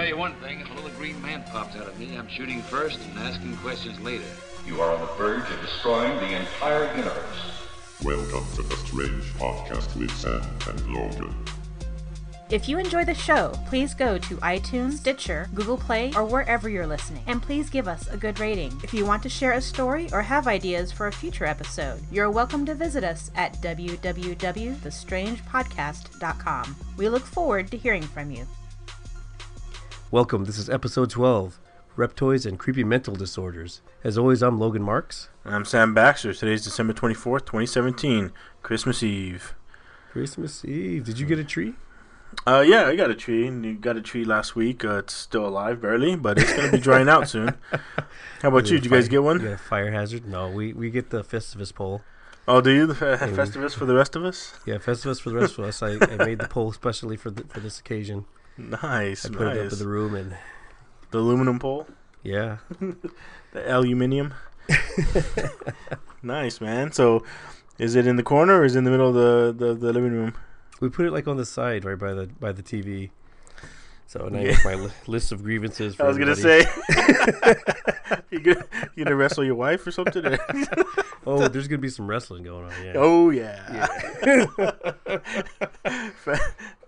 you one thing, if a little green man pops out of me, I'm shooting first and asking questions later. You are on the verge of destroying the entire universe. Welcome to the Strange Podcast with Sam and Logan. If you enjoy the show, please go to iTunes, Stitcher, Google Play, or wherever you're listening, and please give us a good rating. If you want to share a story or have ideas for a future episode, you're welcome to visit us at www.thestrangepodcast.com. We look forward to hearing from you. Welcome, this is episode 12, Reptoids and Creepy Mental Disorders. As always, I'm Logan Marks. And I'm Sam Baxter. Today's December 24th, 2017, Christmas Eve. Christmas Eve. Did you get a tree? Yeah, I got a tree, and you got a tree last week. It's still alive, barely, but it's going to be drying out soon. How about you? Did you guys get one? You got a fire hazard? No, we get the Festivus pole. Oh, do you? The Festivus for the rest of us? Yeah, Festivus for the rest of us. I made the pole especially for this occasion. Nice, I put it up in the room and... The aluminum pole? Yeah. The aluminium? Nice, man. So, is it in the corner or is it in the middle of the living room? We put it like on the side, right by the TV. So now you have my list of grievances. For I was gonna say, you gonna wrestle your wife or something? Oh, there's gonna be some wrestling going on. Yeah. Oh yeah.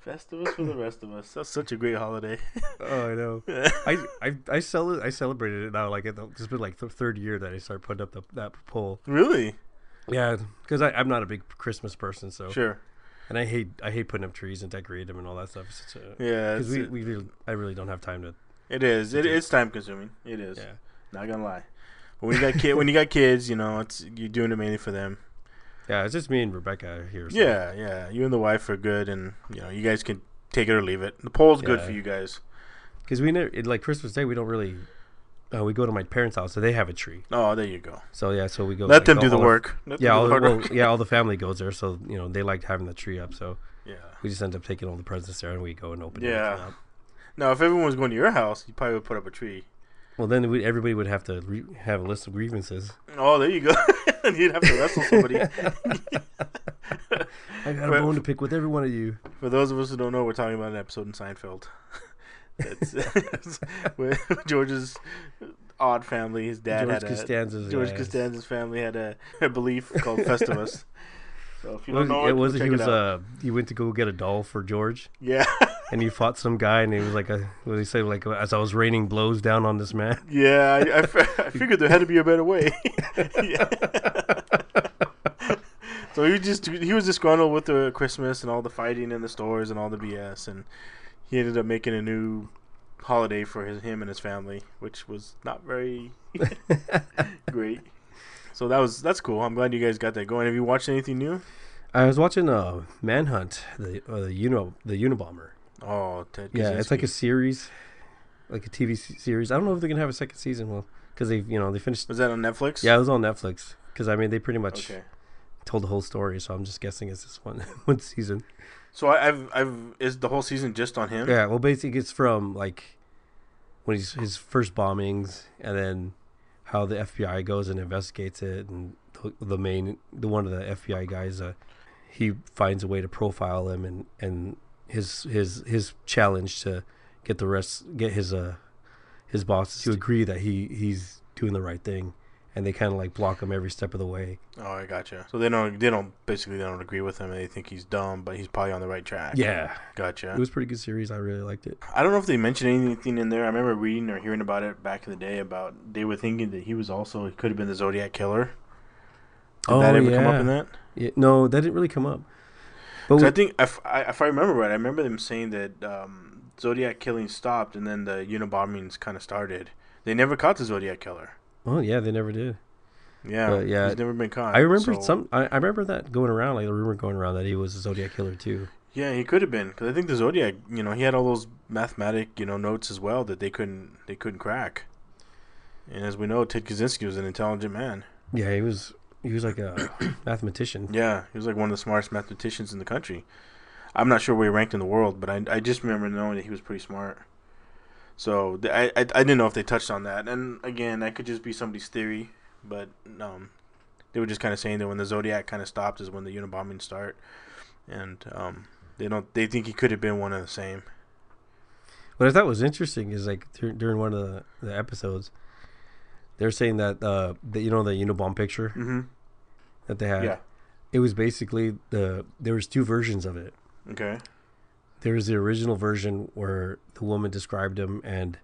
Festivus for the rest of us. That's such a great holiday. Oh, I know. I celebrated it now. Like it's been like the third year that I started putting up that pole. Really? Yeah, because I'm not a big Christmas person, so sure. And I hate putting up trees and decorating them and all that stuff. Yeah, because I really don't have time to. It is. It's time consuming. It is. Yeah. Not gonna lie. But when you got kids, you know, you're doing it mainly for them. Yeah, it's just me and Rebecca here. So. Yeah. You and the wife are good, and you know, you guys can take it or leave it. The pole's good for you guys. Because we never like Christmas Day. We don't really. We go to my parents' house, so they have a tree. Oh, there you go. So yeah, so we go. Let them do the work. All the family goes there, so you know they like having the tree up. So yeah, we just end up taking all the presents there, and we go and open it. Yeah. Now, if everyone was going to your house, you probably would put up a tree. Well, then everybody would have to have a list of grievances. Oh, there you go. You'd have to wrestle somebody. I got a bone to pick with every one of you. For those of us who don't know, we're talking about an episode in Seinfeld. It's where George's odd family, his dad George Costanza's family had a belief called Festivus. So if you don't know he went to go get a doll for George. Yeah. And he fought some guy, and he was like, what did he say? Like, as I was raining blows down on this man. Yeah, I figured there had to be a better way. So he was disgruntled with the Christmas and all the fighting in the stores and all the BS, and he ended up making a new holiday for him and his family, which was not very great. So that's cool. I'm glad you guys got that going. Have you watched anything new? I was watching Manhunt, the Unabomber. Oh, Ted Kaczynski. Yeah, it's like a series, like a TV series. I don't know if they're gonna have a second season. Well, because they finished. Was that on Netflix? Yeah, it was on Netflix. Because they pretty much told the whole story. So I'm just guessing it's this one season. So is the whole season just on him? Yeah, well, basically it's from like when his first bombings, and then how the FBI goes and investigates it, and one of the FBI guys, he finds a way to profile him, and his challenge to get his bosses to agree that he's doing the right thing. And they kind of like block him every step of the way. Oh, I gotcha. So they don't agree with him. They think he's dumb, but he's probably on the right track. Yeah, gotcha. It was a pretty good series. I really liked it. I don't know if they mentioned anything in there. I remember reading or hearing about it back in the day. They were thinking that he could have been the Zodiac killer. Did that ever come up in that? Yeah, no, that didn't really come up. But I think if I remember right, I remember them saying that Zodiac killing stopped, and then the Unabombings kind of started. They never caught the Zodiac killer. Oh yeah, they never did. Yeah, he's never been caught. I remember I remember that going around, like the rumor going around that he was a Zodiac killer too. Yeah, he could have been, because I think the Zodiac, he had all those mathematic, notes as well that they couldn't crack. And as we know, Ted Kaczynski was an intelligent man. Yeah, he was like a mathematician. Yeah, he was like one of the smartest mathematicians in the country. I'm not sure where he ranked in the world, but I just remember knowing that he was pretty smart. So I didn't know if they touched on that. And again, that could just be somebody's theory, but they were just kind of saying that when the Zodiac kind of stopped is when the Unabombing start, and they think he could have been one of the same. What I thought was interesting is like during one of the episodes, they're saying that the Unabomber picture that they had, it was basically there was two versions of it. Okay. There was the original version where the woman described him and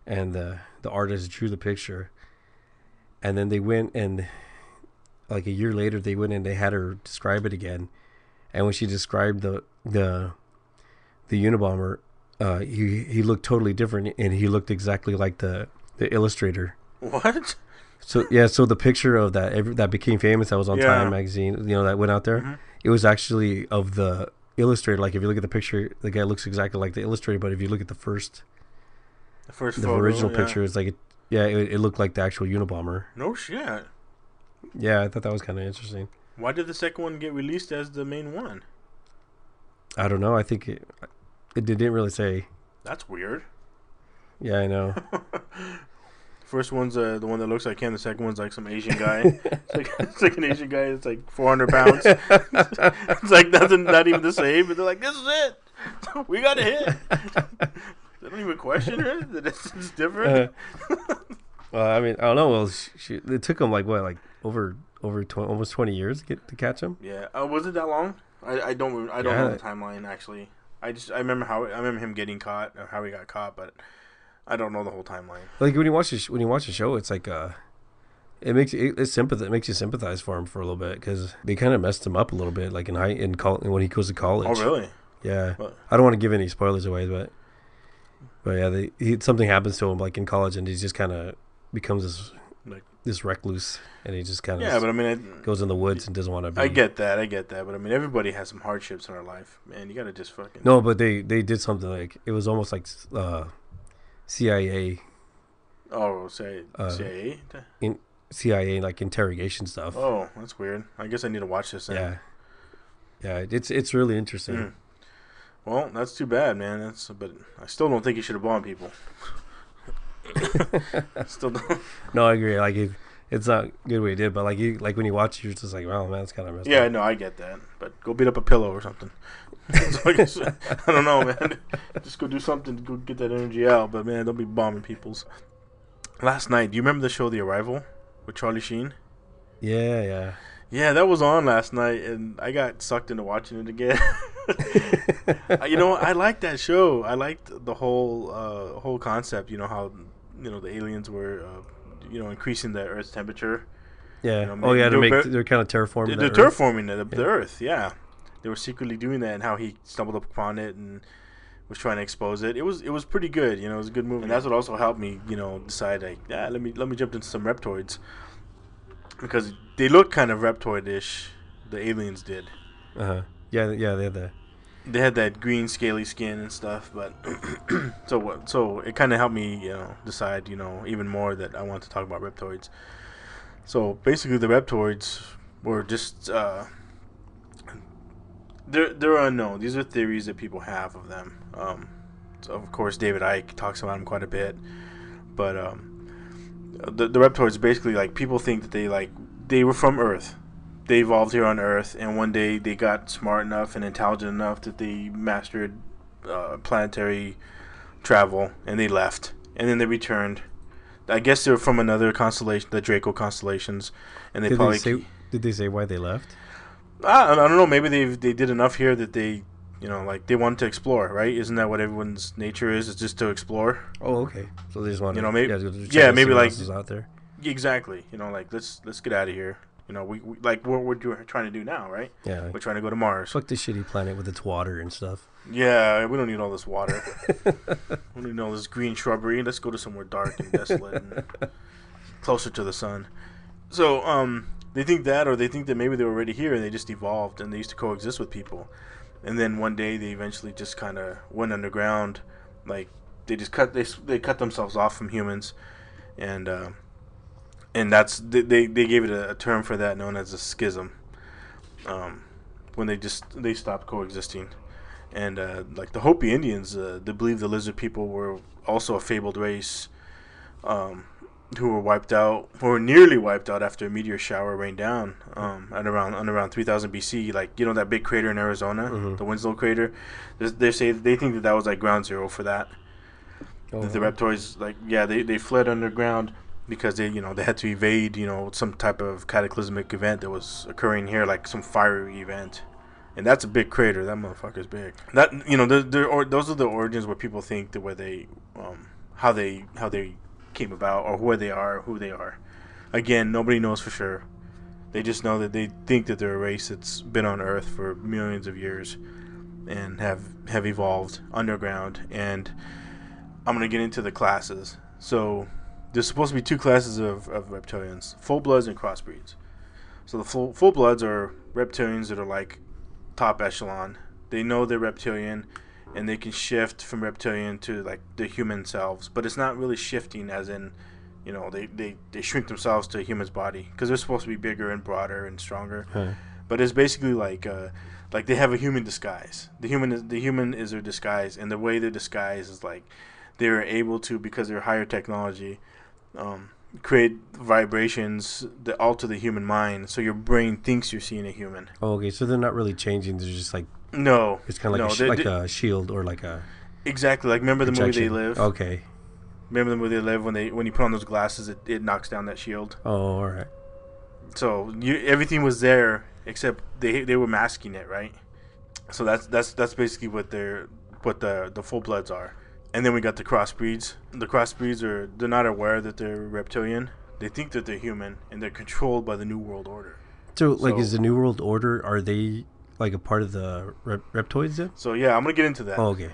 the artist drew the picture, and then they went and like a year later they went and they had her describe it again, and when she described the Unabomber, he looked totally different, and he looked exactly like the illustrator. What? So the picture of that became famous, that was on Time magazine, that went out there. It was actually of the illustrator. Like if you look at the picture, the guy looks exactly like the illustrator, but if you look at the original picture, it's like it looked like the actual Unabomber. No shit. Yeah, I thought that was kind of interesting. Why did the second one get released as the main one? I don't know. I think it didn't really say. That's weird. Yeah, I know. First one's the one that looks like him. The second one's like some Asian guy. It's like an Asian guy. It's like 400 pounds. It's like nothing, not even the same. But they're like, this is it. We got a hit. They don't even question it. That it's different. Well, I mean, I don't know. Well, it took them like over almost 20 years to catch him. Yeah. Was it that long? I don't know the timeline actually. I remember him getting caught or how he got caught, but I don't know the whole timeline. Like when you watch the show, it's like it makes you sympathize for him for a little bit, because they kind of messed him up a little bit, like when he goes to college. Oh really? Yeah. What? I don't want to give any spoilers away, but yeah, something happens to him like in college, and he just kind of becomes this recluse, and he just kind of but I mean, goes in the woods and doesn't want to be. I get that, but I mean, everybody has some hardships in our life, man. You gotta just fucking. No, but they did something like it was almost like CIA. Oh, CIA. CIA like interrogation stuff. Oh, that's weird. I guess I need to watch this then. Yeah, it's really interesting. Mm. Well, that's too bad, man. But I still don't think you should have bombed people. Still don't. No, I agree. Like it's not good what he did, but like when you watch it, you're just like, wow, man, it's kind of messed up. Yeah, no, I get that. But go beat up a pillow or something. I don't know, man. Just go do something to go get that energy out. But man, don't be bombing people's. Last night, do you remember the show The Arrival with Charlie Sheen? Yeah. Yeah, that was on last night, and I got sucked into watching it again. I liked that show. I liked the whole concept. You know how the aliens were increasing the Earth's temperature. Yeah. They're kind of terraforming. They're terraforming the Earth. Yeah, they were secretly doing that, and how he stumbled upon it and was trying to expose it. It was pretty good. It was a good movie, and that's what also helped me decide like, let me jump into some Reptoids, because they look kind of Reptoid-ish. The aliens did. Yeah. They had that. They had that green scaly skin and stuff, but so it kind of helped me decide even more that I want to talk about Reptoids. So basically, the Reptoids were just they're unknown. These are theories that people have of them. So of course, David Icke talks about them quite a bit, but the Reptoids basically, like, people think that they were from Earth. They evolved here on Earth, and one day they got smart enough and intelligent enough that they mastered planetary travel, and they left, and then they returned. I guess they were from another constellation, the Draco constellations, and did they say why they left? I don't know. Maybe they did enough here that they they wanted to explore, right? Isn't that what everyone's nature is? It's just to explore. Oh, okay. So they just want to maybe like out there. Exactly. Let's get out of here. We like what we're trying to do now, right? Yeah. We're trying to go to Mars. Fuck this shitty planet with its water and stuff. Yeah, we don't need all this water. We don't need all this green shrubbery. Let's go to somewhere dark and desolate and closer to the sun. So, they think that, or they think that maybe they were already here and they just evolved and they used to coexist with people. And then one day they eventually just kind of went underground. Like, they just cut themselves off from humans. And that's they gave it a term for that known as a schism. When they stopped coexisting, and like the Hopi Indians, they believe the lizard people were also a fabled race, who were nearly wiped out after a meteor shower rained down at around 3000 BC. Like, that big crater in Arizona, the Winslow crater. They think that was like ground zero for that. The Reptoids, like, yeah, they fled underground because they had to evade, some type of cataclysmic event that was occurring here, like some fiery event. And that's a big crater. That motherfucker's big. That those are the origins where people think that where they, how they came about, or where they are, who they are. Again, nobody knows for sure. They just know that they think that they're a race that's been on Earth for millions of years, and have evolved underground. And I'm gonna get into the classes. So there's supposed to be two classes of reptilians: full-bloods and crossbreeds. So the full-bloods are reptilians that are like top echelon. They know they're reptilian, and they can shift from reptilian to like the human selves. But it's not really shifting as in, they shrink themselves to a human's body, because they're supposed to be bigger and broader and stronger. But it's basically like they have a human disguise. The human is their disguise, and the way they're disguised is like they're able to, because they're higher technology, create vibrations that alter the human mind, so your brain thinks you're seeing a human. Oh, okay, so they're not really changing. They're just like, no, it's kind of like a shield, or like a exactly like, remember protection. The movie They Live? Okay. Remember the movie They Live, when you put on those glasses, it knocks down that shield. Oh, all right. So everything was there except they were masking it, right? So that's basically what the full bloods are. And then we got the crossbreeds. The crossbreeds they're not aware that they're reptilian. They think that they're human, and they're controlled by the New World Order. So is the New World Order, are they like a part of the Reptoids then? So yeah, I'm gonna get into that. Oh, okay.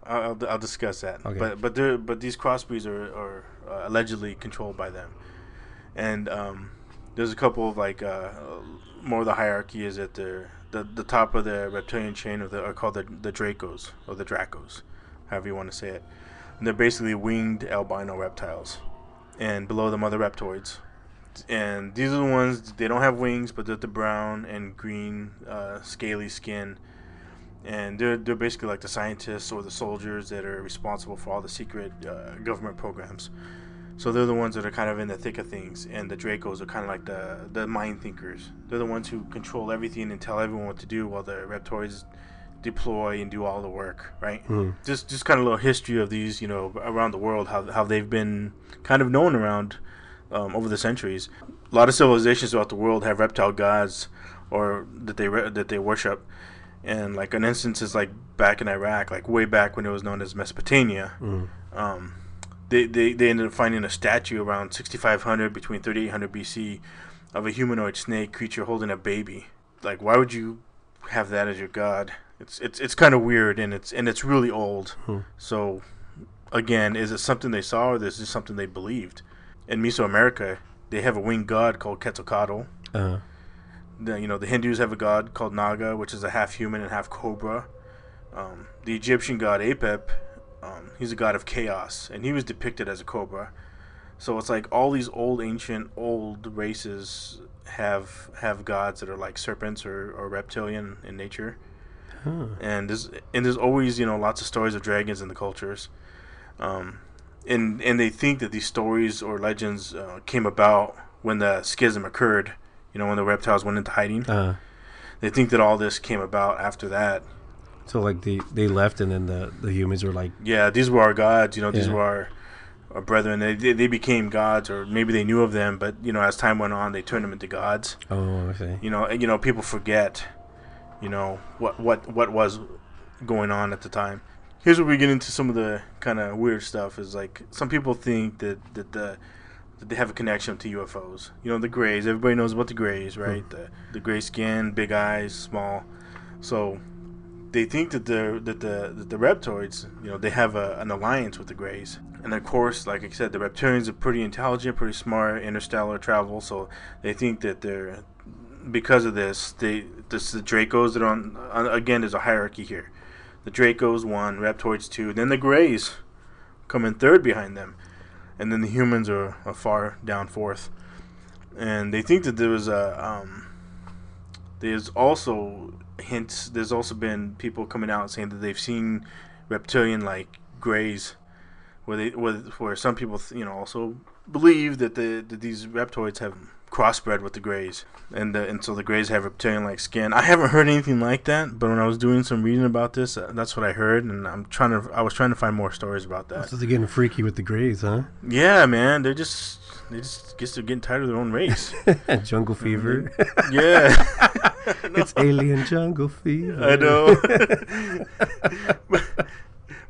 I'll discuss that. Okay. But these crossbreeds are allegedly controlled by them. And there's a couple of more of the hierarchy is at the top of the reptilian chain are called the Dracos, or the Dracos, however you want to say it. And they're basically winged albino reptiles, and below them are the Reptoids. And these are the ones, they don't have wings, but they're the brown and green scaly skin, and they're basically like the scientists or the soldiers that are responsible for all the secret government programs. So they're the ones that are kind of in the thick of things, and the Dracos are kind of like the mind thinkers. They're the ones who control everything and tell everyone what to do, while the Reptoids deploy and do all the work, right? Just kind of a little history of these, around the world, how they've been kind of known around over the centuries. A lot of civilizations throughout the world have reptile gods, or that they worship. And like an instance is like back in Iraq, like way back when it was known as Mesopotamia. They ended up finding a statue around 6500 between 3800 BC of a humanoid snake creature holding a baby. Like, why would you have that as your god? It's kind of weird, and it's really old. So again, is it something they saw, or is this something they believed? In Mesoamerica, they have a winged god called Quetzalcoatl. The Hindus have a god called Naga, which is a half human and half cobra. The Egyptian god Apep, he's a god of chaos, and he was depicted as a cobra. So it's like all these ancient races have gods that are like serpents or reptilian in nature. And there's always lots of stories of dragons in the cultures. And they think that these stories or legends came about when the schism occurred, when the reptiles went into hiding. They think that all this came about after that. So like they left, and then the humans were like, yeah, these were our gods, these were our brethren. They became gods, or maybe they knew of them, but as time went on, they turned them into gods. Oh, I see. People forget what was going on at the time. Here's where we get into some of the kind of weird stuff. Is like, some people think that they have a connection to UFOs. The Greys. Everybody knows about the Greys, right? The gray skin, big eyes, small. So they think that the Reptoids, they have an alliance with the Greys. And of course, like I said, the Reptilians are pretty intelligent, pretty smart, interstellar travel. So they think that because of this, the Dracos that are on, again, there's a hierarchy here. The Dracos 1, Reptoids 2, then the Greys come in third behind them, and then the humans are far down fourth. And they think that there's also hints. There's also been people coming out saying that they've seen reptilian like Greys, where some people also believe that these Reptoids have crossbred with the Greys, and so the Greys have reptilian-like skin. I haven't heard anything like that, but when I was doing some reading about this, that's what I heard, and I was trying to find more stories about that. So they're getting freaky with the Greys, huh? Yeah, man, they just guess they're getting tired of their own race. Jungle fever. Yeah. It's alien jungle fever. I know.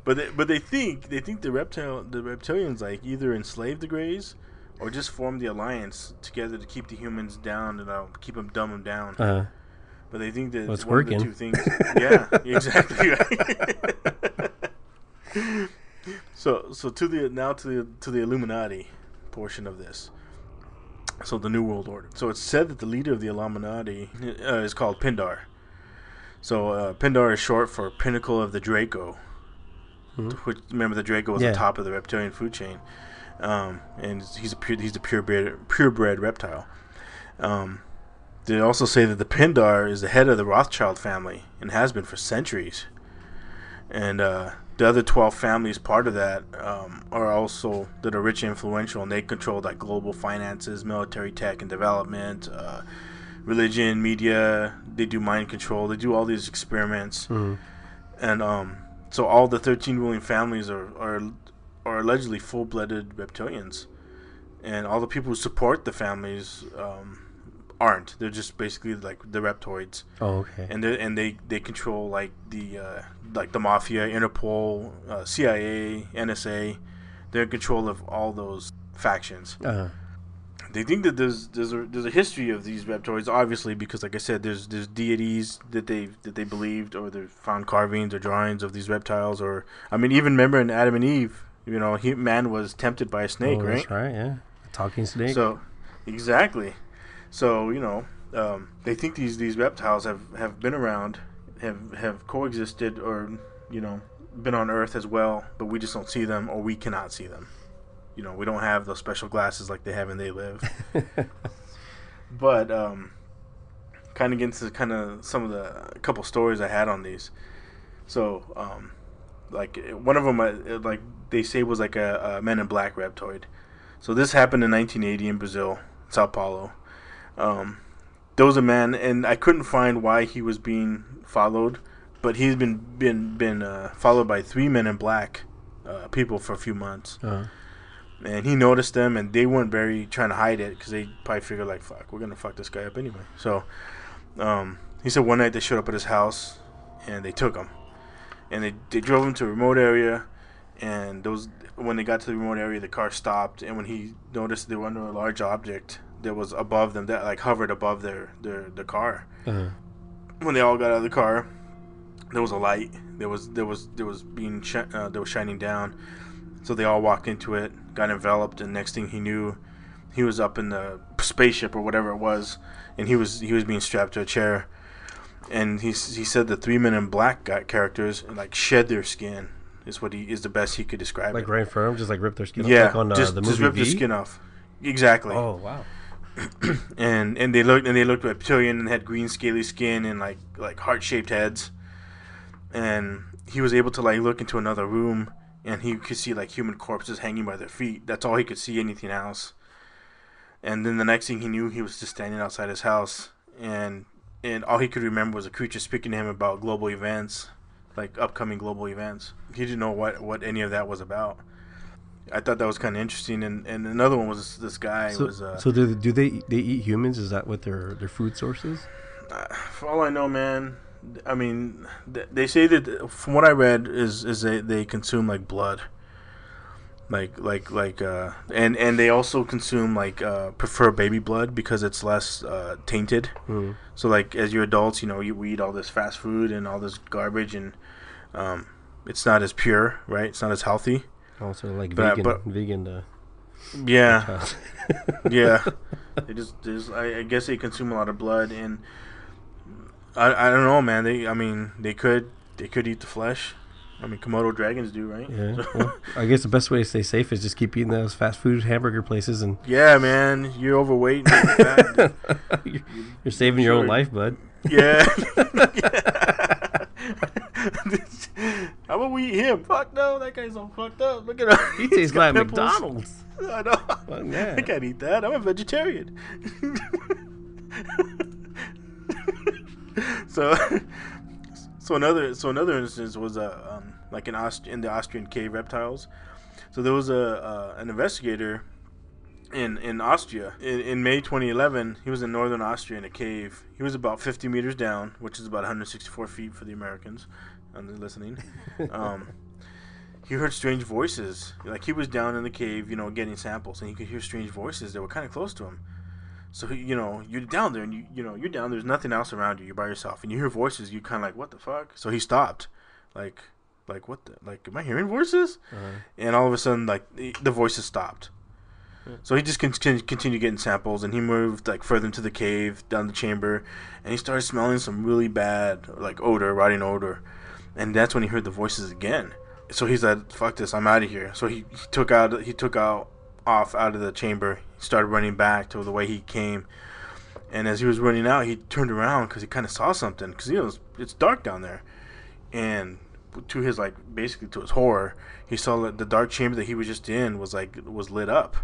but they think the reptilians like either enslaved the Greys or just formed the alliance together to keep the humans down and dumb them down. But they think that it's one working. of the two things. Yeah, exactly. Right. So to the Illuminati portion of this. So the New World Order. So it's said that the leader of the Illuminati is called Pindar. So Pindar is short for Pinnacle of the Draco. Which, remember, the Draco was the top of the reptilian food chain, and he's a purebred reptile. They also say that the Pindar is the head of the Rothschild family and has been for centuries. And the other 12 families part of that are also that are rich and influential, and they control like global finances, military tech and development, religion, media. They do mind control. They do all these experiments, and so all the 13 ruling families are allegedly full-blooded reptilians, and all the people who support the families aren't. They're just basically like the Reptoids. Oh, okay. And they control like the mafia, Interpol, CIA, NSA. They're in control of all those factions. They think that there's a history of these Reptoids, obviously, because like I said, there's deities that they believed, or they found carvings or drawings of these reptiles, or I mean, even remember in Adam and Eve, man was tempted by a snake, right? That's right, yeah, a talking snake. So, exactly. So they think these reptiles have been around, have coexisted, or been on Earth as well, but we just don't see them, or we cannot see them. We don't have those special glasses like they have and They Live. But kind of get into some of a couple stories I had on these. So like one of them, like they say, was like a Men in Black reptoid. So this happened in 1980 in Brazil, Sao Paulo. There was a man, and I couldn't find why he was being followed, but he's been followed by 3 Men in Black people for a few months. And he noticed them, and they weren't very trying to hide it because they probably figured, like, fuck, we're going to fuck this guy up anyway. So he said one night they showed up at his house, and they took him. And they drove him to a remote area, and when they got to the remote area, the car stopped. And when he noticed they were under a large object that was above them, that like hovered above their car. When they all got out of the car, there was a light. There was shining down. So they all walked into it, got enveloped, and next thing he knew, he was up in the spaceship or whatever it was, and he was being strapped to a chair. And he said the 3 Men in Black characters like shed their skin is the best he could describe. Like right from just like rip their skin off. Yeah, like on, just the movie rip V? their skin off. Exactly. Oh wow. and they looked reptilian and had green scaly skin and like heart-shaped heads. And he was able to like look into another room, and he could see like human corpses hanging by their feet. That's all he could see, anything else. And then the next thing he knew, he was just standing outside his house, and all he could remember was a creature speaking to him about global events, like upcoming global events. He didn't know what any of that was about. I thought that was kind of interesting. And another one was this guy. So do they eat humans? Is that what their food source is? For all I know, man. I mean, they say that from what I read is they consume like blood, and they also consume prefer baby blood because it's less tainted. So like as you're adults, you eat all this fast food and all this garbage, and it's not as pure, right? It's not as healthy. Also like vegan. Yeah, yeah. I guess they consume a lot of blood, and I don't know, man. They could eat the flesh. I mean, Komodo dragons do, right? Yeah. Well, I guess the best way to stay safe is just keep eating those fast food hamburger places, and yeah, man, you're overweight. And you're fat. You're saving your own life, bud. Yeah. How about we eat him? Fuck no, that guy's all fucked up. Look at him. He tastes like pimples. McDonald's. I know. Well, yeah. I can't eat that. I'm a vegetarian. So another instance was like in the Austrian cave reptiles. So there was an investigator in Austria in May 2011. He was in northern Austria in a cave. He was about 50 meters down, which is about 164 feet for the Americans listening. He heard strange voices. Like, he was down in the cave, getting samples, and he could hear strange voices that were kind of close to him. So, you're down there, and you're down. There's nothing else around you. You're by yourself, and you hear voices. You kind of like, what the fuck? So he stopped, like what the, like, am I hearing voices? And all of a sudden, like, the voices stopped. So he just continued getting samples, and he moved like further into the cave, down the chamber, and he started smelling some really bad like rotting odor, and that's when he heard the voices again. So he's like, "Fuck this, I'm out of here." So he took out of the chamber. He started running back to the way he came, and as he was running out, he turned around because he kind of saw something. Because it's dark down there, and to his horror, he saw that the dark chamber that he was just in was lit up.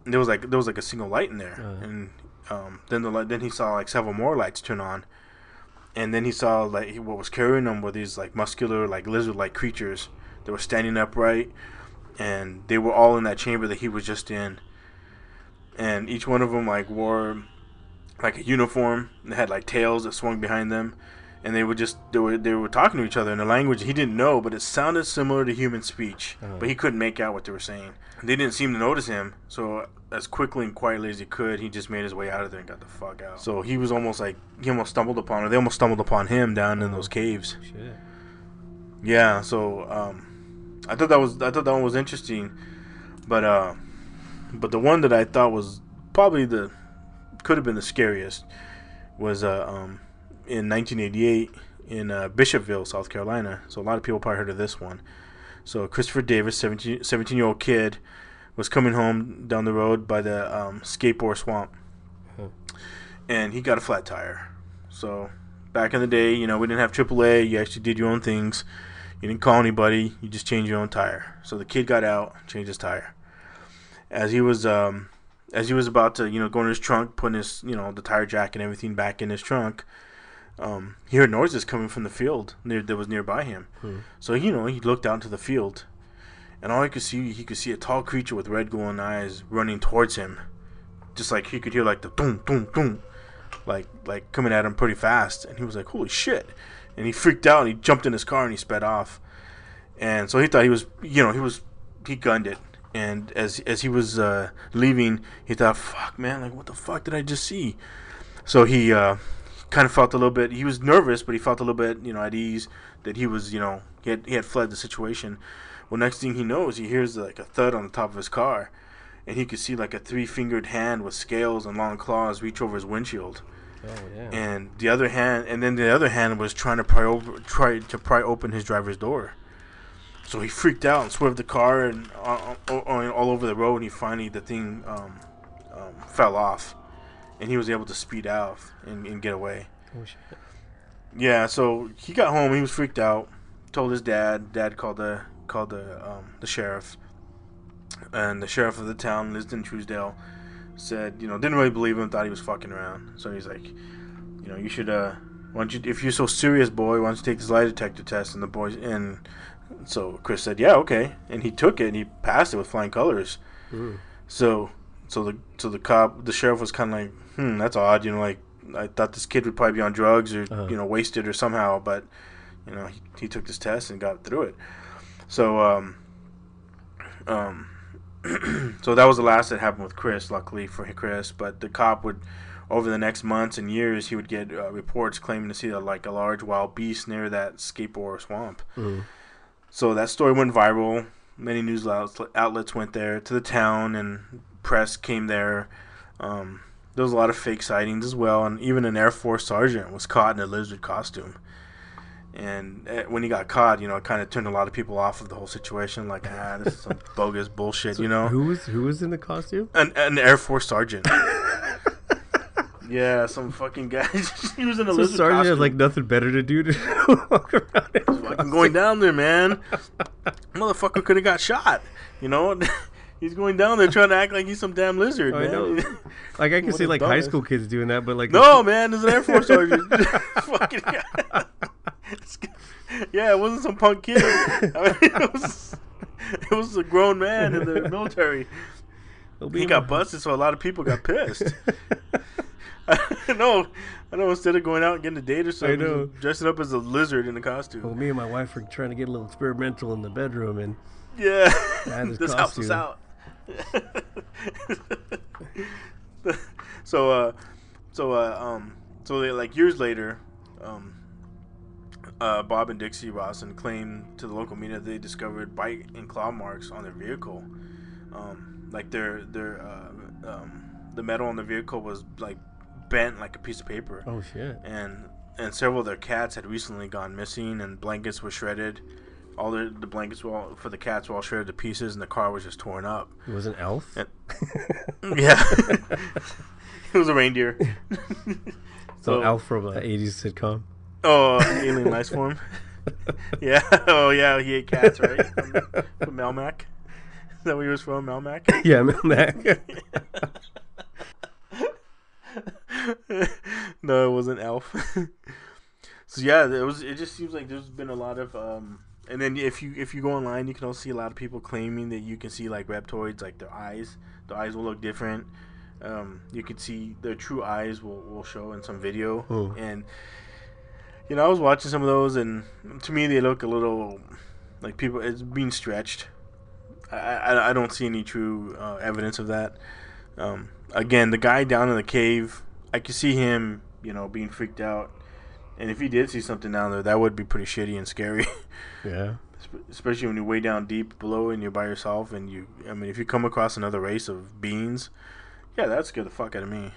And there was a single light in there, and then he saw like several more lights turn on. And then he saw like what was carrying them were these like muscular like lizard-like creatures that were standing upright, and they were all in that chamber that he was just in. And each one of them like wore like a uniform. They had like tails that swung behind them, and they were talking to each other in a language he didn't know, but it sounded similar to human speech, but he couldn't make out what they were saying. They didn't seem to notice him, so as quickly and quietly as he could, he just made his way out of there and got the fuck out. So he almost stumbled upon him down in those caves. Shit. Yeah, so I thought that one was interesting, but the one that I thought was probably could have been the scariest was in 1988 in Bishopville, South Carolina. So a lot of people probably heard of this one. So Christopher Davis, 17-year-old kid, was coming home down the road by the skateboard swamp, and he got a flat tire. So back in the day, we didn't have AAA. You actually did your own things. You didn't call anybody. You just changed your own tire. So the kid got out, changed his tire. As he was about to go in his trunk, putting his the tire jack and everything back in his trunk, he heard noises coming from the field that was nearby him. So he looked out into the field, and all he could see a tall creature with red glowing eyes running towards him. Just like he could hear like the boom boom boom, like coming at him pretty fast. And he was like, holy shit. And he freaked out, and he jumped in his car and he sped off. And so he thought he gunned it. And as he was leaving, he thought, fuck man, like what the fuck did I just see? So he kind of felt a little bit, he was nervous, but he felt a little bit, at ease that he was, he had fled the situation. Well, next thing he knows, he hears like a thud on the top of his car, and he could see like a 3-fingered hand with scales and long claws reach over his windshield. Oh yeah. And the other hand was trying to pry open his driver's door. So he freaked out and swerved the car and all over the road. And the thing fell off, and he was able to speed out and get away. Oh shit. Yeah, so he got home. He was freaked out. Told his dad. Dad called the sheriff, and the sheriff of the town, lived in Truesdale, said didn't really believe him. Thought he was fucking around. So he's like, you should why don't you, if you're so serious, boy, why don't you take this lie detector test? And so Chris said, yeah, okay, and he took it and he passed it with flying colors. So the sheriff was kind of like, that's odd, like I thought this kid would probably be on drugs or wasted or somehow, but he took this test and got through it. So so that was the last that happened with Chris, luckily for Chris. But the cop would, over the next months and years, he would get reports claiming to see a large wild beast near that skateboard swamp. So that story went viral. Many news outlets went there to the town, and press came there. There was a lot of fake sightings as well, and even an Air Force sergeant was caught in a lizard costume. And when he got caught, it kind of turned a lot of people off of the whole situation. Like, this is some bogus bullshit, So who was in the costume? An Air Force sergeant. Yeah, some fucking guy using a So lizard Sergeant costume. has like nothing better to do to walk around. He's fucking going down there, man. Motherfucker could have got shot. You know, he's going down there trying to act like he's some damn lizard, man. I know. Like I can What see a like high dumbass. school kids doing that, but like No, man, there's an Air Force sergeant. Fucking yeah, it wasn't some punk kid. I mean, it was a grown man in the military. He got busted, so a lot of people got pissed. I know. Instead of going out and getting a date or something, I know. dressing up as a lizard in a costume. Well, me and my wife were trying to get a little experimental in the bedroom, and Yeah, had this this helps us costume. out. So they, like years later, Bob and Dixie Rawson claimed to the local media they discovered bite and claw marks on their vehicle. Like the metal on the vehicle was like bent like a piece of paper. oh shit, And several of their cats had recently gone missing, and blankets were shredded. All the blankets for the cats were all shredded to pieces, and the car was just torn up. it was an elf. And, yeah, it was a reindeer. So Elf from an '80s sitcom. Oh, alien life form. Yeah. Oh, yeah. He ate cats, right? From Melmac. Is that where he was from, Melmac? Yeah, Mac. No, it wasn't Elf. So yeah, it just seems like there's been a lot of and then if you go online, you can also see a lot of people claiming that you can see like reptoids, like their eyes will look different. You can see their true eyes will show in some video. Oh. And you know, I was watching some of those, and to me they look a little like people it's being stretched. I don't see any true evidence of that. Again, the guy down in the cave, I could see him, you know, being freaked out. And if he did see something down there, that would be pretty shitty and scary. Yeah. Especially when you're way down deep below and you're by yourself. And if you come across another race of beings, yeah, that'd scare the fuck out of me.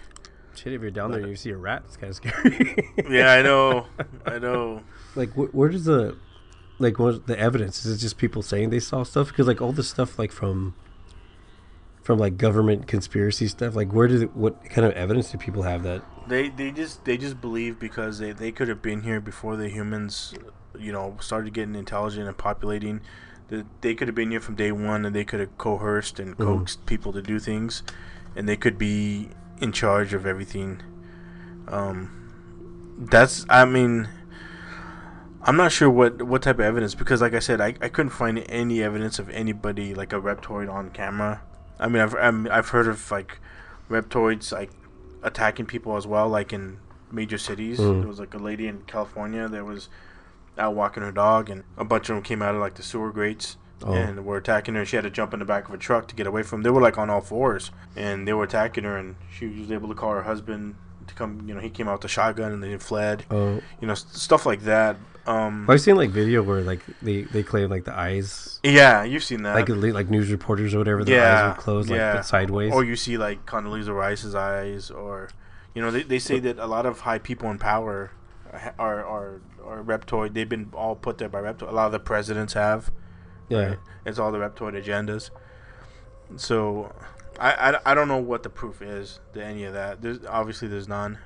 Shit, if you're down there and you see a rat, it's kind of scary. Yeah, I know. Like, where does the evidence? Is it just people saying they saw stuff? Because like all the stuff like from like government conspiracy stuff, like what kind of evidence do people have that? They just believe because they could have been here before the humans, you know, started getting intelligent and populating. That they could have been here from day one, and they could have coerced and coaxed people to do things, and they could be in charge of everything. I'm not sure what type of evidence, because like I said, I couldn't find any evidence of anybody like a reptoid on camera. I mean, I've heard of like reptoids like attacking people as well, like in major cities. There was like a lady in California that was out walking her dog, and a bunch of them came out of like the sewer grates and were attacking her. She had to jump in the back of a truck to get away from them. They were like on all fours, and they were attacking her, and she was able to call her husband to come. You know, he came out with the shotgun, and they fled. You know, stuff like that. I've seen like video where like they claim like the eyes. Yeah, you've seen that. Like news reporters or whatever, their eyes were closed, like sideways. Or you see like Condoleezza Rice's eyes, or you know, they say that a lot of high people in power are reptoid. They've been all put there by reptoid. A lot of the presidents have. Yeah, right? It's all the reptoid agendas. So I don't know what the proof is to any of that. There's none.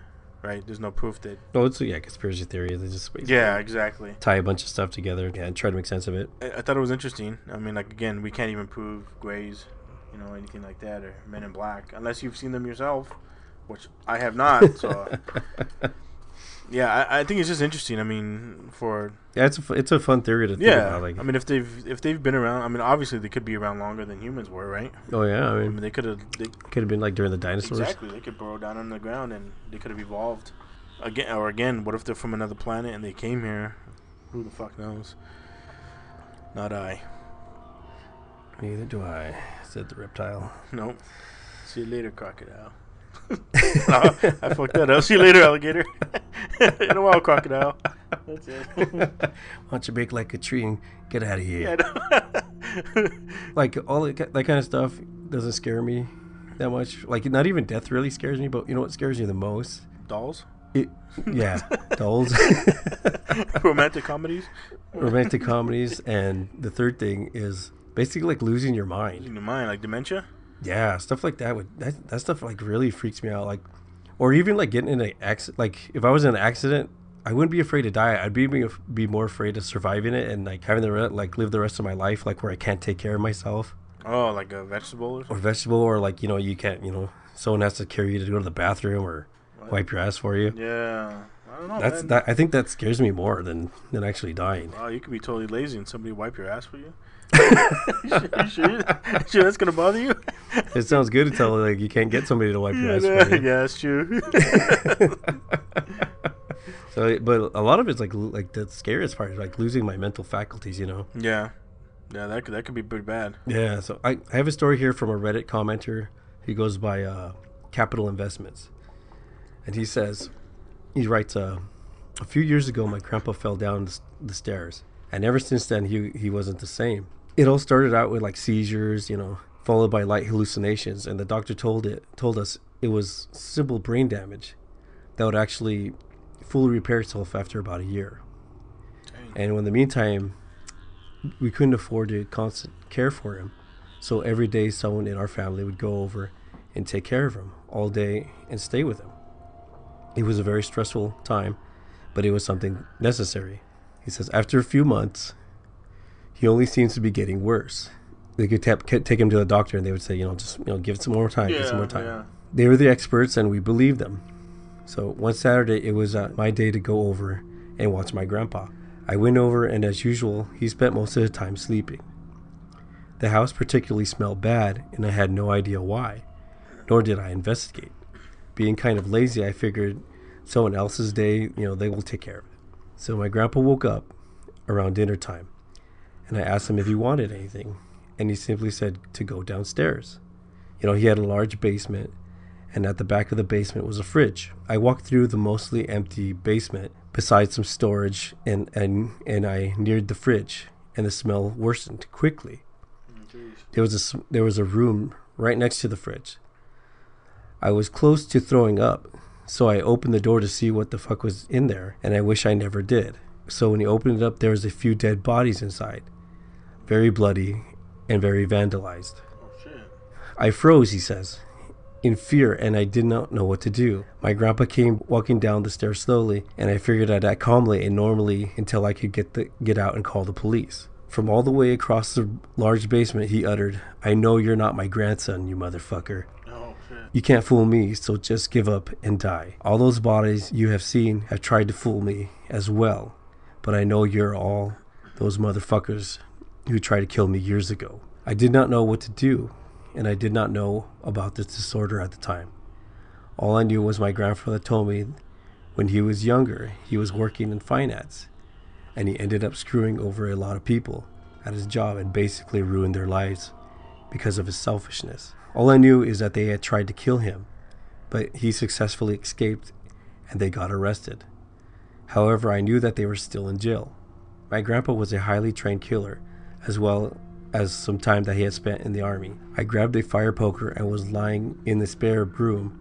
Right, there's no proof that. Oh, it's conspiracy theory. They just exactly tie a bunch of stuff together and try to make sense of it. I thought it was interesting. I mean, like again, we can't even prove Greys, you know, anything like that, or Men in Black, unless you've seen them yourself, which I have not. So, yeah, I think it's just interesting. I mean, it's a fun theory to think about. Like, I mean, if they've been around, I mean, obviously they could be around longer than humans were, right? Oh yeah, I mean they could have been like during the dinosaurs. Exactly, they could burrow down on the ground and they could have evolved again. What if they're from another planet and they came here? Who the fuck knows? Not I. Neither do I, said the reptile. Nope. See you later, crocodile. No, I fucked that up. See you later, alligator. In a while, crocodile. That's it. Why don't you bake like a tree and get out of here? Yeah, Like all that kind of stuff doesn't scare me that much. Like not even death really scares me, but you know what scares me the most? Dolls? Dolls. Romantic comedies? Romantic comedies, and the third thing is basically like losing your mind. Losing your mind, like dementia? Yeah, stuff like that that stuff like really freaks me out. Like Or even like getting in an accident. Like if I was in an accident, I wouldn't be afraid to die. I'd be more afraid of surviving it and like having live the rest of my life like where I can't take care of myself. Oh, like a vegetable or something? Or vegetable, or like, you can't, someone has to carry you to go to the bathroom or wipe your ass for you. Yeah. I don't know, I think that scares me more than actually dying. Wow, you could be totally lazy and somebody wipe your ass for you. You sure that's gonna bother you? It sounds good until like you can't get somebody to wipe your ass for you. Yeah, that's true. So, but a lot of it's like the scariest part is like losing my mental faculties. Yeah, that could be pretty bad. Yeah. So I have a story here from a Reddit commenter. He goes by Capital Investments, and he writes, a few years ago my grandpa fell down the stairs, and ever since then he wasn't the same. It all started out with like seizures, followed by light hallucinations, and the doctor told us it was simple brain damage that would actually fully repair itself after about a year. Dang. And in the meantime, we couldn't afford to constant care for him, so every day someone in our family would go over and take care of him all day and stay with him. It was a very stressful time, but it was something necessary. He says after a few months, he only seems to be getting worse. They could take him to the doctor, and they would say, just give it some more time, give it some more time. Yeah. They were the experts, and we believed them. So one Saturday, it was my day to go over and watch my grandpa. I went over, and as usual, he spent most of the time sleeping. The house particularly smelled bad, and I had no idea why, nor did I investigate. Being kind of lazy, I figured someone else's day, they will take care of it. So my grandpa woke up around dinner time, and I asked him if he wanted anything, and he simply said to go downstairs. He had a large basement, and at the back of the basement was a fridge. I walked through the mostly empty basement beside some storage, and I neared the fridge, and the smell worsened quickly. There was a room right next to the fridge. I was close to throwing up, so I opened the door to see what the fuck was in there, and I wish I never did. So when he opened it up, there was a few dead bodies inside, very bloody and very vandalized. Oh shit. I froze, he says, in fear, and I did not know what to do. My grandpa came walking down the stairs slowly, and I figured I'd act calmly and normally until I could get out and call the police. From all the way across the large basement, he uttered, "I know you're not my grandson, you motherfucker. Oh, shit. You can't fool me, so just give up and die. All those bodies you have seen have tried to fool me as well, but I know you're all those motherfuckers who tried to kill me years ago." I did not know what to do, and I did not know about this disorder at the time. All I knew was my grandfather told me when he was younger, he was working in finance, and he ended up screwing over a lot of people at his job and basically ruined their lives because of his selfishness. All I knew is that they had tried to kill him, but he successfully escaped and they got arrested. However, I knew that they were still in jail. My grandpa was a highly trained killer, as well as some time that he had spent in the army. I grabbed a fire poker and was lying in the spare room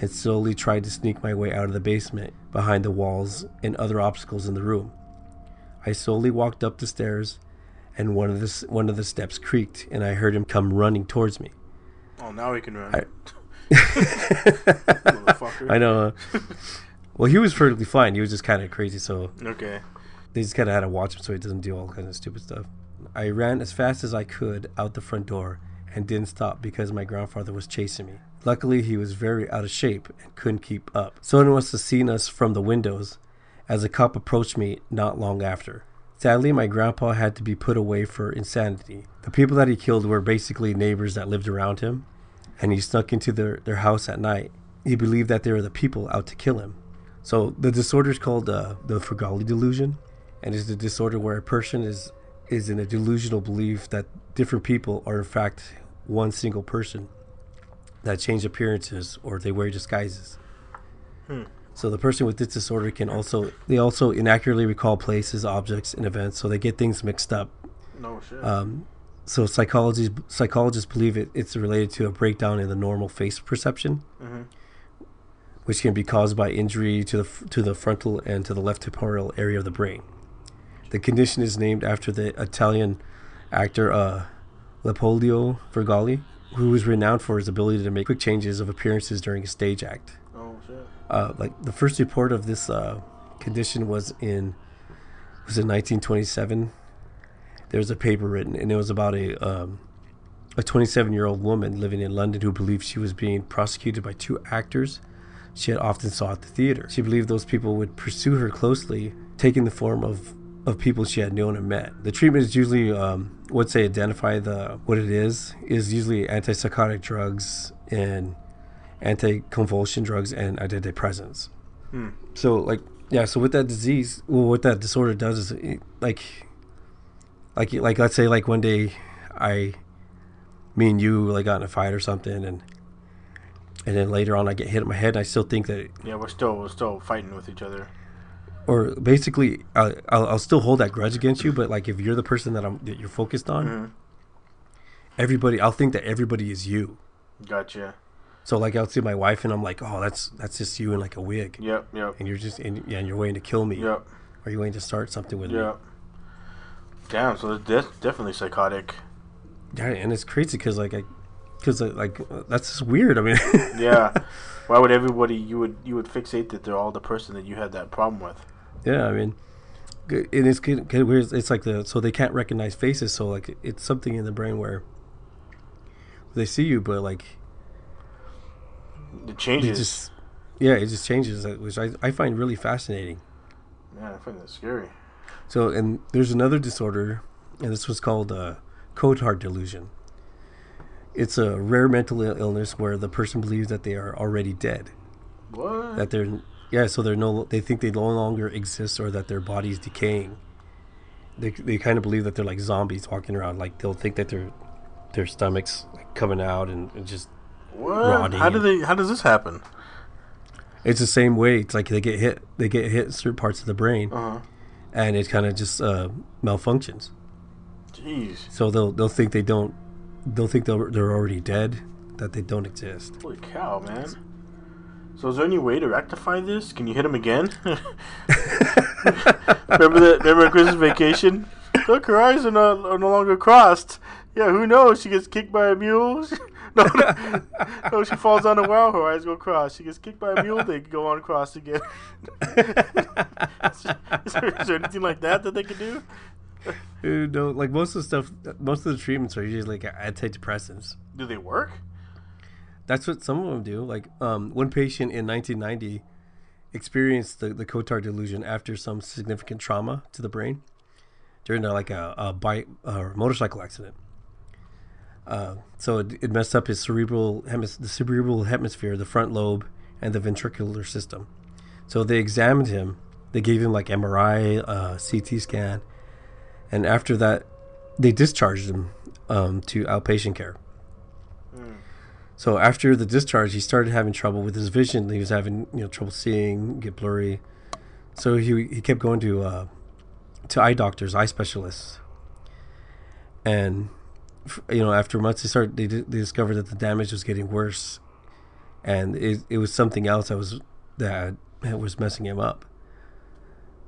and slowly tried to sneak my way out of the basement behind the walls and other obstacles in the room. I slowly walked up the stairs, and one of the steps creaked, and I heard him come running towards me. Oh, now he can run. Motherfucker. I know. Well, he was perfectly fine. He was just kind of crazy, so okay. They just kind of had to watch him so he doesn't do all kinds of stupid stuff. I ran as fast as I could out the front door and didn't stop because my grandfather was chasing me. Luckily, he was very out of shape and couldn't keep up. Someone must have seen us from the windows as a cop approached me not long after. Sadly, my grandpa had to be put away for insanity. The people that he killed were basically neighbors that lived around him, and he snuck into their house at night. He believed that they were the people out to kill him. So the disorder is called the Fergali delusion, and is the disorder where a person is in a delusional belief that different people are in fact one single person that change appearances or they wear disguises. So the person with this disorder can also inaccurately recall places, objects, and events, so they get things mixed up. No shit. So psychologists believe it's related to a breakdown in the normal face perception, which can be caused by injury to the frontal and to the left temporal area of the brain. The condition is named after the Italian actor Leopoldo Fergali, who was renowned for his ability to make quick changes of appearances during a stage act. Oh shit. shit. Like the first report of this condition was in 1927. There was a paper written, and it was about a 27-year-old woman living in London who believed she was being prosecuted by two actors she had often saw at the theater. She believed those people would pursue her closely, taking the form of people she had known and met. The treatment is usually, once they identify what it is usually antipsychotic drugs and anti-convulsion drugs and antidepressants. So so with that disease, what that disorder does is like let's say like one day me and you like got in a fight or something, and then later on I get hit in my head, and I still think that we're still fighting with each other. Or basically, I'll still hold that grudge against you, but like if you're the person that you're focused on, I'll think that everybody is you. Gotcha. So like I'll see my wife, and I'm like, oh, that's just you in like a wig. Yep. And you're just and you're waiting to kill me. Yep. Or you're waiting to start something with me. Yep. Damn. So that's definitely psychotic. Yeah, and it's crazy because that's just weird. I mean. Yeah. Why would everybody you would fixate that they're all the person that you had that problem with? Yeah, I mean, it is good. It's like so they can't recognize faces. So like it's something in the brain where they see you, but like it changes. It just changes, which I find really fascinating. Man, I find that scary. So, and there's another disorder, and this was called Codeheart delusion. It's a rare mental illness where the person believes that they are already dead. What? That so they think they no longer exist, or that their body's decaying. They kind of believe that they're like zombies walking around. Like they'll think that their stomachs like coming out and just rotting. How does this happen? It's the same way. It's like they get hit in certain parts of the brain, and it kind of just malfunctions. Jeez. So they'll think they're already dead, that they don't exist. Holy cow, man. So is there any way to rectify this? Can you hit him again? Remember Christmas Vacation? Look, her eyes are no longer crossed. Yeah, who knows? She gets kicked by a mule. No, she falls on the well, her eyes go crossed. She gets kicked by a mule, they go on crossed again. Is there anything like that they could do? No, like most of the treatments are usually like antidepressants. Do they work? That's what some of them do. Like one patient in 1990 experienced the Codeheart delusion after some significant trauma to the brain during a motorcycle accident. So it messed up his cerebral hemisphere, the front lobe, and the ventricular system. So they examined him. They gave him like MRI, CT scan, and after that, they discharged him to outpatient care. So after the discharge, he started having trouble with his vision. He was having trouble seeing, get blurry. So he kept going to eye doctors, eye specialists, and after months they discovered that the damage was getting worse, and it was something else that was messing him up.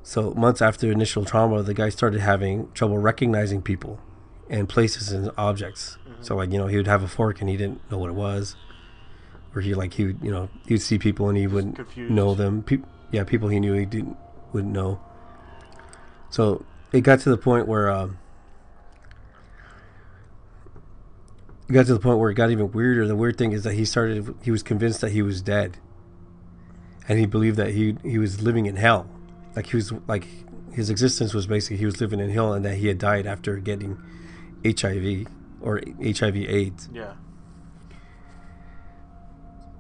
So months after initial trauma, the guy started having trouble recognizing people and places and objects. So he would have a fork and he didn't know what it was, or he would see people and he wouldn't know them. People he knew wouldn't know. So it got to the point where it got even weirder. The weird thing is that he was convinced that he was dead, and he believed that he was living in hell. Like his existence was basically he was living in hell, and that he had died after getting HIV or HIV/AIDS. Yeah.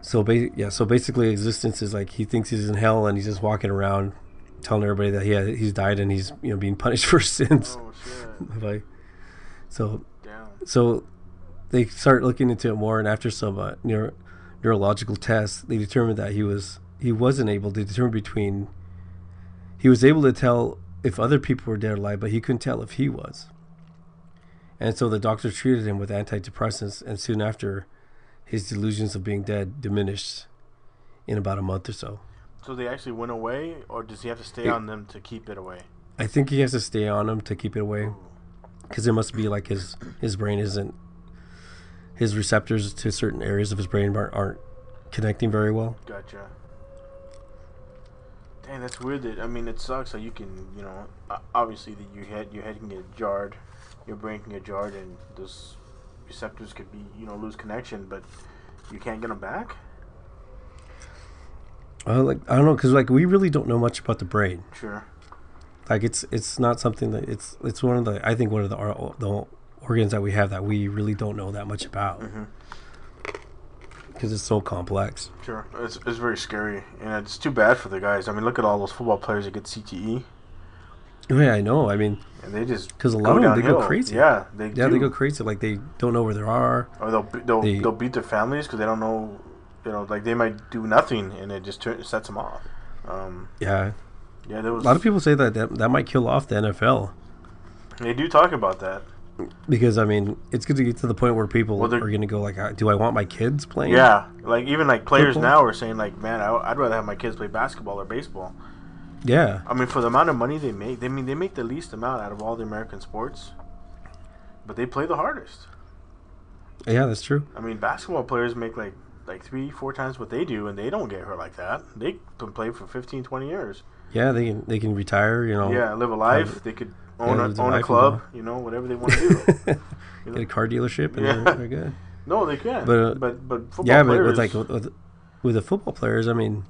So basically existence is like he thinks he's in hell, and he's just walking around telling everybody that he's died and he's being punished for his sins. Oh shit. So they start looking into it more, and after some neurological tests, they determined that he wasn't able to determine between. He was able to tell if other people were dead or alive, but he couldn't tell if he was. And so the doctor treated him with antidepressants, and soon after, his delusions of being dead diminished in about a month or so. So they actually went away, or does he have to stay on them to keep it away? I think he has to stay on them to keep it away, because it must be like his brain isn't, his receptors to certain areas of his brain aren't connecting very well. Gotcha. Dang, that's weird. That I mean, it sucks. So you can, obviously that your head can get jarred, your brain can get jarred, and those receptors could be, lose connection, but you can't get them back. I don't know, because we really don't know much about the brain. Sure. It's not something that it's one of the organs that we have that we really don't know that much about. Because it's so complex. Sure. It's very scary, and it's too bad for the guys. I mean, look at all those football players that get CTE. Yeah, I know. I mean, and they just because a lot of them, they go crazy. Yeah, they do. They go crazy. Like they don't know where they are, or they'll beat their families because they don't know. Like they might do nothing, and it just sets them off. Yeah, there was a lot of people say that might kill off the NFL. They do talk about that because I mean, it's going to get to the point where people are going to go like, "Do I want my kids playing?" Yeah, like even like players football? now are saying like, "Man, I'd rather have my kids play basketball or baseball." Yeah, I mean, for the amount of money they make, they make the least amount out of all the American sports, but they play the hardest. Yeah, that's true. I mean, basketball players make like 3-4 times what they do, and they don't get hurt like that. They can play for 15-20 years. Yeah, they can retire. Yeah, live a life. They could own a club. Whatever they want to do. Get a car dealership, and they're good. No, they can. But football players. But with the football players, I mean,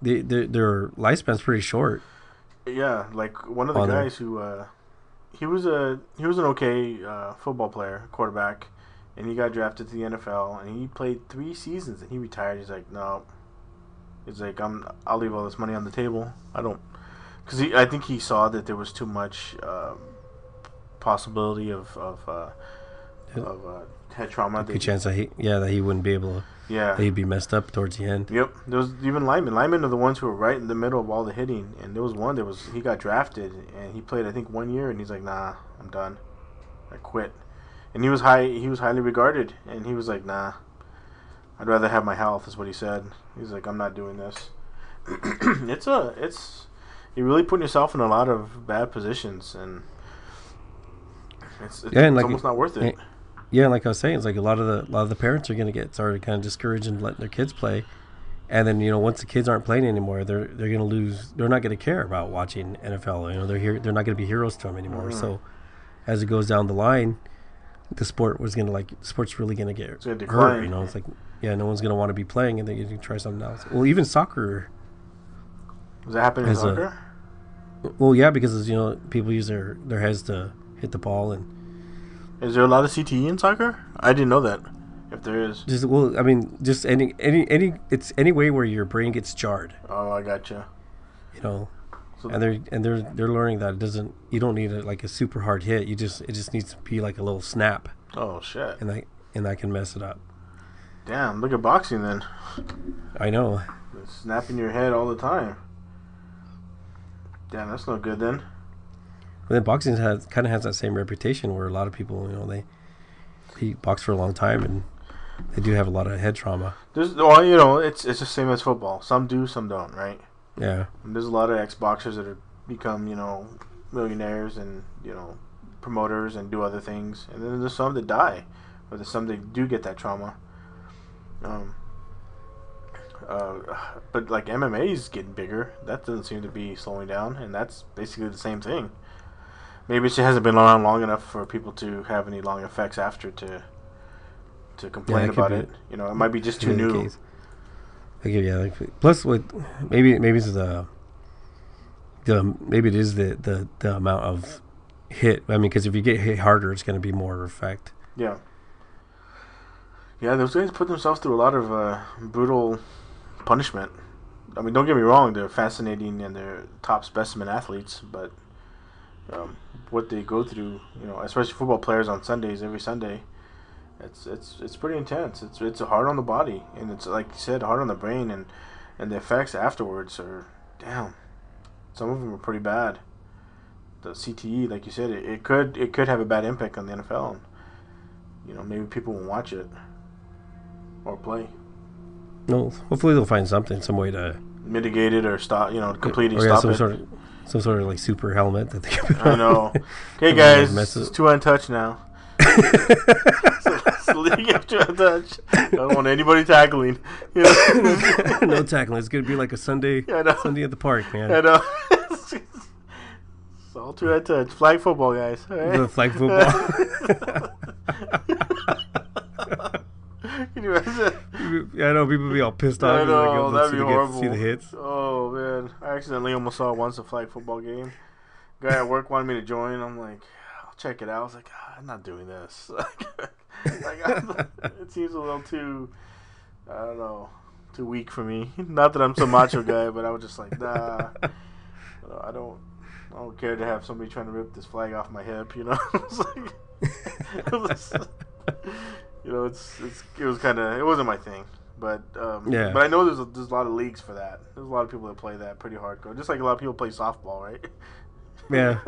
their lifespan's pretty short. Yeah, like one of the guys who he was an okay football player, quarterback, and he got drafted to the NFL, and he played 3 seasons, and he retired. He's like, no. He's like, I'll leave all this money on the table. I don't, because I think he saw that there was too much possibility of head trauma. Good chance that he wouldn't be able to. Yeah, he'd be messed up towards the end. Yep, there was even linemen. Linemen are the ones who were right in the middle of all the hitting, and there was one he got drafted, and he played I think 1 year, and he's like, nah, I'm done, I quit. And he was highly regarded, and he was like, nah, I'd rather have my health, is what he said. He's like, I'm not doing this. You're really putting yourself in a lot of bad positions, and it's almost not worth it. Yeah, like I was saying, it's like a lot of the parents are going to get started kind of discouraged in letting their kids play, and then once the kids aren't playing anymore, they're going to lose. They're not going to care about watching NFL. They're not going to be heroes to them anymore. Mm-hmm. So as it goes down the line, the sport's really going to get hurt. It's like no one's going to want to be playing, and they're going to try something else. Well, even soccer. Does that happen in soccer? Well, yeah, because people use their heads to hit the ball and. Is there a lot of CTE in soccer? I didn't know that. If there is, just any way where your brain gets jarred. Oh, I gotcha. So they're learning that it doesn't. You don't need a super hard hit. It just needs to be like a little snap. Oh shit! And that can mess it up. Damn! Look at boxing then. I know. It's snapping your head all the time. Damn, that's no good then. But then boxing kind of has that same reputation where a lot of people, they box for a long time and they do have a lot of head trauma. It's the same as football. Some do, some don't, right? Yeah. And there's a lot of ex-boxers that have become, millionaires and, promoters and do other things. And then there's some that die, or there's some that do get that trauma. But like MMA is getting bigger. That doesn't seem to be slowing down, and that's basically the same thing. Maybe it just hasn't been around long enough for people to have any long effects after to complain about it. It might be just too new. Plus, maybe it's maybe it is the amount of hit. I mean, because if you get hit harder, it's going to be more effect. Yeah. Yeah, those guys put themselves through a lot of brutal punishment. I mean, don't get me wrong; they're fascinating and they're top specimen athletes, but. What they go through, especially football players on Sundays, every Sunday, it's pretty intense. It's hard on the body, and it's like you said, hard on the brain, and the effects afterwards are damn. Some of them are pretty bad. The CTE, like you said, it could have a bad impact on the NFL. Maybe people won't watch it or play. No, hopefully they'll find some way to mitigate it or stop. Completely stop it. Some sort of super helmet that they can put on. I know. Okay, guys, it's too untouched now. league after a touch. I don't want anybody tackling. You know? No tackling. It's gonna be like a Sunday Sunday at the park, man. I know. It's all to that touch. Flag football, guys. All right? The flag football. Can you imagine? Yeah, I know people be all pissed off. I know, like, that'd be horrible. See the hits. Oh man, I accidentally almost saw once a flag football game. Guy at work wanted me to join. I'm like, I'll check it out. I was like, I'm not doing this. It seems a little too, I don't know, too weak for me. Not that I'm some macho guy, but I was just like, nah, I don't care to have somebody trying to rip this flag off my hip. You know, it's like, you know, it was kind of, it wasn't my thing. But yeah. But I know there's a lot of leagues for that. There's a lot of people that play that pretty hardcore. Just like a lot of people play softball, right? Yeah.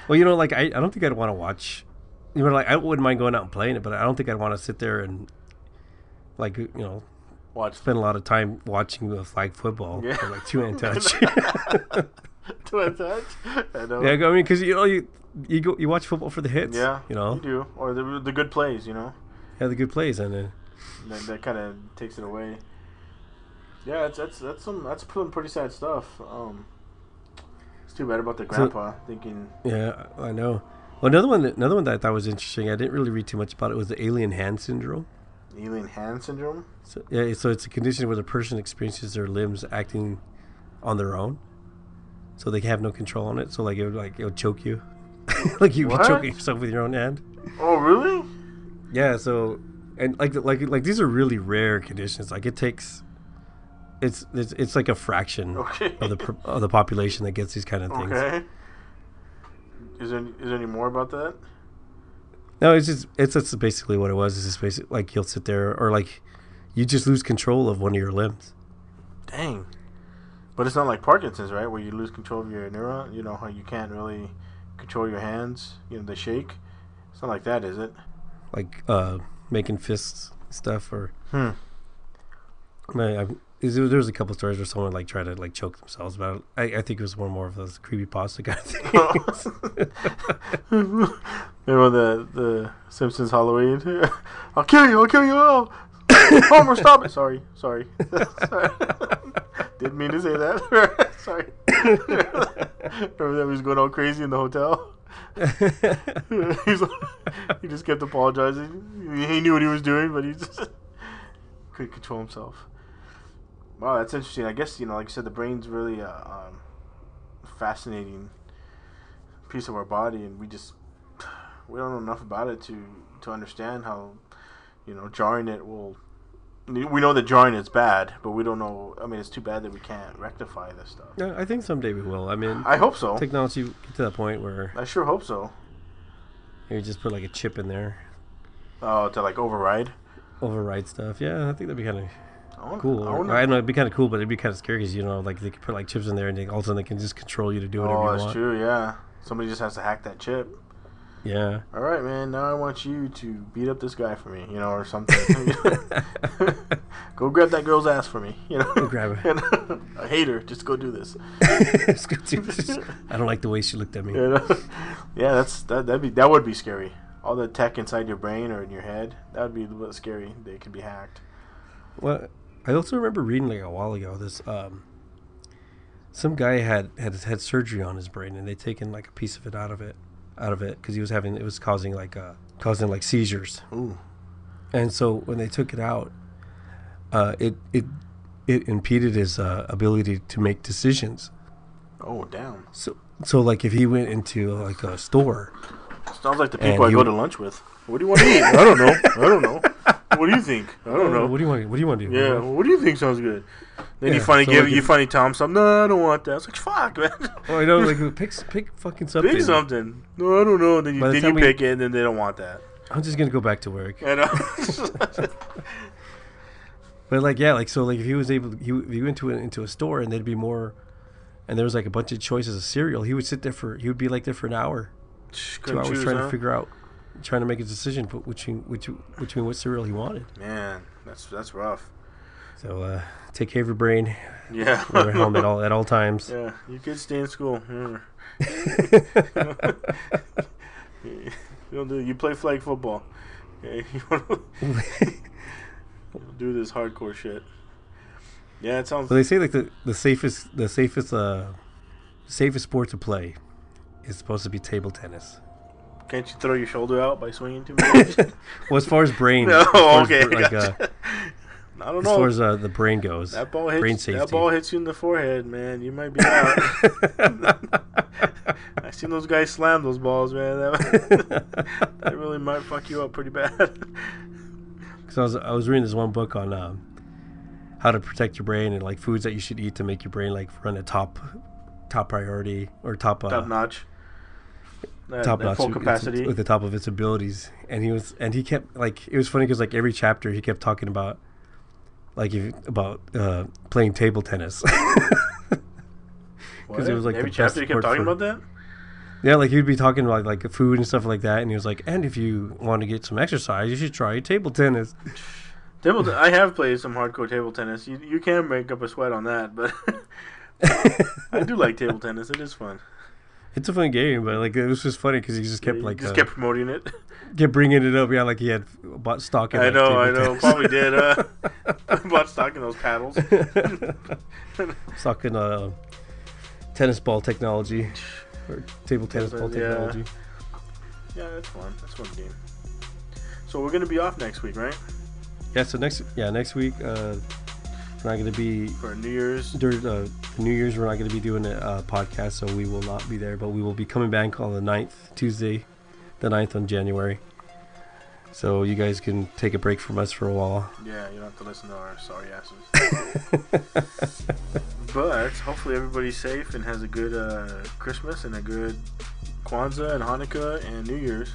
Well, you know, like I don't think I'd want to watch. You know, like I wouldn't mind going out and playing it, but I don't think I'd want to sit there and, like, you know, spend a lot of time watching the flag football. Yeah. Or like two-hand touch. Two-hand touch. I know. Yeah, I mean, because you know you watch football for the hits. Yeah. You know. You do, or the good plays. You know. Yeah, the good plays, and then that kind of takes it away. Yeah, that's some pretty sad stuff. It's too bad about the grandpa thinking. Yeah, I know. Well, another one that I thought was interesting. I didn't really read too much about it. Was the alien hand syndrome. Alien hand syndrome. So yeah, so it's a condition where the person experiences their limbs acting on their own, so they have no control on it. So like it would choke you, like you'd be choking yourself with your own hand. Oh really? Yeah. So and like these are really rare conditions. Like it takes. It's like a fraction of the population that gets these kind of things. Okay. Is there any more about that? No, it's just basically what it was. It's just basically like you'll sit there or like you just lose control of one of your limbs. Dang. But it's not like Parkinson's, right? Where you lose control of your neuron. You know how you can't really control your hands. You know they shake. It's not like that, is it? Like making fists stuff or. There was a couple stories where someone like tried to like choke themselves, but I think it was more of those creepypasta kind of things. Remember the Simpsons Halloween? I'll kill you all. Homer, stop it. Sorry. Didn't mean to say that. Sorry. Remember that he was going all crazy in the hotel? He just kept apologizing. He knew what he was doing, but he just couldn't control himself. Wow, that's interesting. I guess, you know, like you said, the brain's really a fascinating piece of our body, and we don't know enough about it to understand how, you know, jarring it will. We know that jarring is bad, but we don't know. I mean, it's too bad that we can't rectify this stuff. Yeah, I think someday we will. I mean, I hope so. Technology will get to that point where I sure hope so. You just put like a chip in there. Oh, to like override stuff. Yeah, I think that'd be kind of. Cool. I don't know. It'd be kind of cool, but it'd be kind of scary because you know, like they could put like chips in there, and all of a sudden they can just control you to do whatever you want. Oh, that's true. Yeah, somebody just has to hack that chip. Yeah. All right, man. Now I want you to beat up this guy for me, you know, or something. Go grab that girl's ass for me, you know. Go grab her. I hate her. Just go do this. Just go do this. I don't like the way she looked at me. You know? Yeah, that would be scary. All the tech inside your brain or in your head, that would be a little scary. They could be hacked. Well, I also remember reading like a while ago this some guy had surgery on his brain, and they'd taken like a piece of it out of it because it was causing like seizures. Ooh. And so when they took it out, it impeded his ability to make decisions. Oh, damn. So like if he went into like a store, sounds like the people I go to lunch with. What do you want to eat? I don't know. What do you think? I don't know. What do you want to do? Yeah, what do you think sounds good? Then you finally tell him something. No, I don't want that. It's like, fuck, man. Oh, I know, like pick fucking something. Pick something. No, I don't know. Then you pick it, and then they don't want that. I'm just gonna go back to work. I know. But like, yeah, like so, like if he was able, he went into a store and there'd be more, and there was like a bunch of choices of cereal. He would be like there for an hour, 2 hours trying to make a decision between what cereal he wanted. Man, that's rough. So take care of your brain. Yeah. Wear a helmet at all times. Yeah, you could stay in school. You play flag football. Okay, do this hardcore shit. Yeah, it sounds. Well, they say like the safest sport to play is supposed to be table tennis. Can't you throw your shoulder out by swinging too much? Well, as far as brain, No, okay, gotcha. I don't know. As far as the brain goes, that ball brain safety. That ball hits you in the forehead, man. You might be out. I seen those guys slam those balls, man. That really might fuck you up pretty bad. Because I was reading this one book on how to protect your brain and like foods that you should eat to make your brain like run at top priority or top notch. Top notch full capacity with the top of its abilities. And he kept like, it was funny because like every chapter he kept talking about playing table tennis. Because it was like every chapter he kept talking about that. Yeah, like he'd be talking about like food and stuff like that, and he was like, and if you want to get some exercise, you should try table tennis. I have played some hardcore table tennis. You can make up a sweat on that, but I do like table tennis. It is fun. It's a fun game, but like it was just funny because he just kept kept promoting it, kept bringing it up. Yeah, like he had bought stock in. I know, probably did. Bought stock in those paddles. Stock in tennis ball technology or table tennis ball technology. Yeah, that's fun. That's a fun game. So we're gonna be off next week, right? Yeah. So next week. We're not going to be for New Year's. During New Year's, we're not going to be doing a podcast, so we will not be there. But we will be coming back on the 9th, Tuesday, the 9th on January. So you guys can take a break from us for a while. Yeah, you don't have to listen to our sorry asses. But hopefully everybody's safe and has a good Christmas and a good Kwanzaa and Hanukkah and New Year's.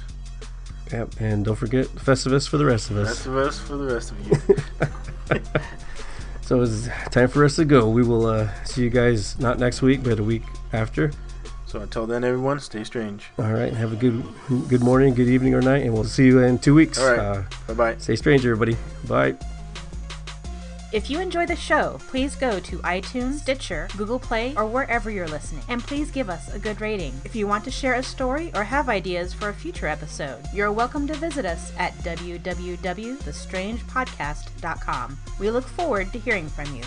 Yep, and don't forget Festivus for the rest of us. Festivus for the rest of you. So it's time for us to go. We will see you guys not next week, but a week after. So until then, everyone, stay strange. All right. Have a good morning, good evening, or night, and we'll see you in 2 weeks. All right. Bye-bye. Stay strange, everybody. Bye. If you enjoy the show, please go to iTunes, Stitcher, Google Play, or wherever you're listening, and please give us a good rating. If you want to share a story or have ideas for a future episode, you're welcome to visit us at www.thestrangepodcast.com. We look forward to hearing from you.